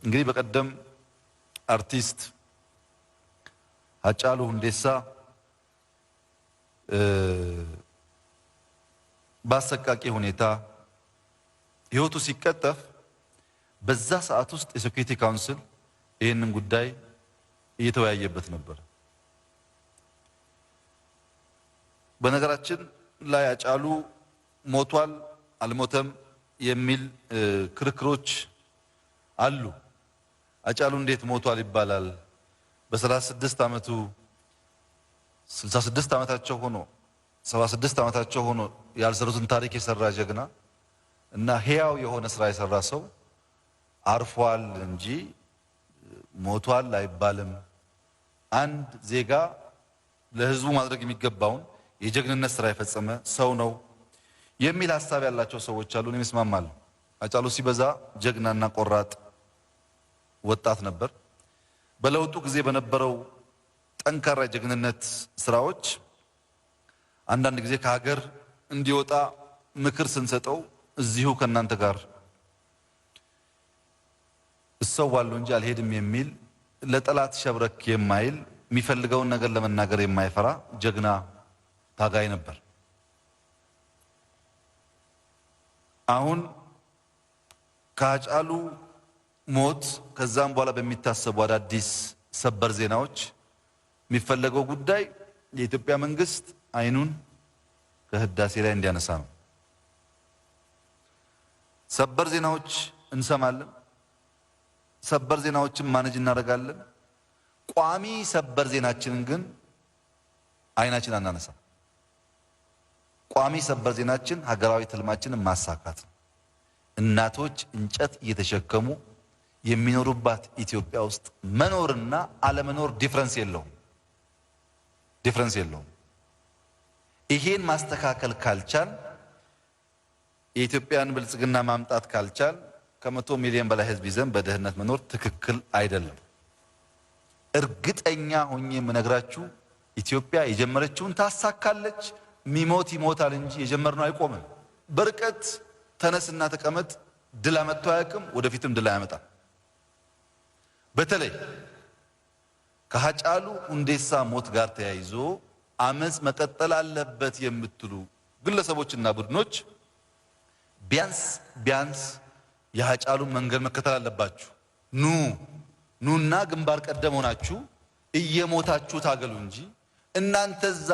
እንግዲህ በቀደም አርቲስት ሃጫሉ ሁንዴሳ በአሰቃቂ ሁኔታ ህይወቱ ሲቀጠፍ በዛ ሰዓት ውስጥ የሴኩሪቲ ካውንስል ይህንን ጉዳይ እየተወያየበት ነበር። በነገራችን ላይ ሃጫሉ ሞቷል አልሞተም የሚል ክርክሮች አሉ። ሃጫሉ እንዴት ሞቷል ይባላል? በ36 ዓመቱ 66 ዓመታቸው ሆኖ 76 ዓመታቸው ሆኖ ያልሰሩትን ታሪክ የሰራ ጀግና እና ህያው የሆነ ስራ የሰራ ሰው አርፏል እንጂ ሞቷል አይባልም። አንድ ዜጋ ለህዝቡ ማድረግ የሚገባውን የጀግንነት ስራ የፈጸመ ሰው ነው የሚል ሐሳብ ያላቸው ሰዎች አሉ። እኔም እስማማለሁ። ሃጫሉ ሲበዛ ጀግናና ቆራጥ ወጣት ነበር። በለውጡ ጊዜ በነበረው ጠንካራ ጀግንነት ስራዎች አንዳንድ ጊዜ ከሀገር እንዲወጣ ምክር ስንሰጠው እዚሁ ከናንተ ጋር እሰዋለሁ እንጂ አልሄድም የሚል ለጠላት ሸብረክ የማይል የሚፈልገውን ነገር ለመናገር የማይፈራ ጀግና ታጋይ ነበር። አሁን ከሃጫሉ ሞት ከዛም በኋላ በሚታሰቡ አዳዲስ ሰበር ዜናዎች የሚፈለገው ጉዳይ የኢትዮጵያ መንግስት አይኑን ከህዳሴ ላይ እንዲያነሳ ነው። ሰበር ዜናዎች እንሰማለን። ሰበር ዜናዎችን ማኔጅ እናደርጋለን። ቋሚ ሰበር ዜናችንን ግን አይናችን አናነሳ። ቋሚ ሰበር ዜናችን ሀገራዊ ትልማችንን ማሳካት ነው። እናቶች እንጨት እየተሸከሙ የሚኖሩባት ኢትዮጵያ ውስጥ መኖርና አለመኖር ዲፍረንስ የለውም። ይሄን ማስተካከል ካልቻል የኢትዮጵያን ብልጽግና ማምጣት ካልቻል ከ100 ሚሊዮን በላይ ህዝብ ይዘን በድህነት መኖር ትክክል አይደለም። እርግጠኛ ሆኜ የምነግራችሁ ኢትዮጵያ የጀመረችውን ታሳካለች። ሚሞት ይሞታል እንጂ የጀመርነው አይቆምም። በርቀት ተነስና ተቀመጥ ድል አመጣ አያውቅም፣ ወደፊትም ድል አያመጣም። በተለይ ከሃጫሉ ሁንዴሳ ሞት ጋር ተያይዞ አመጽ መቀጠል አለበት የምትሉ ግለሰቦችና ቡድኖች ቢያንስ የሃጫሉን መንገድ መከተል አለባችሁ። ኑና ግንባር ቀደም ሆናችሁ እየሞታችሁ ታገሉ እንጂ እናንተ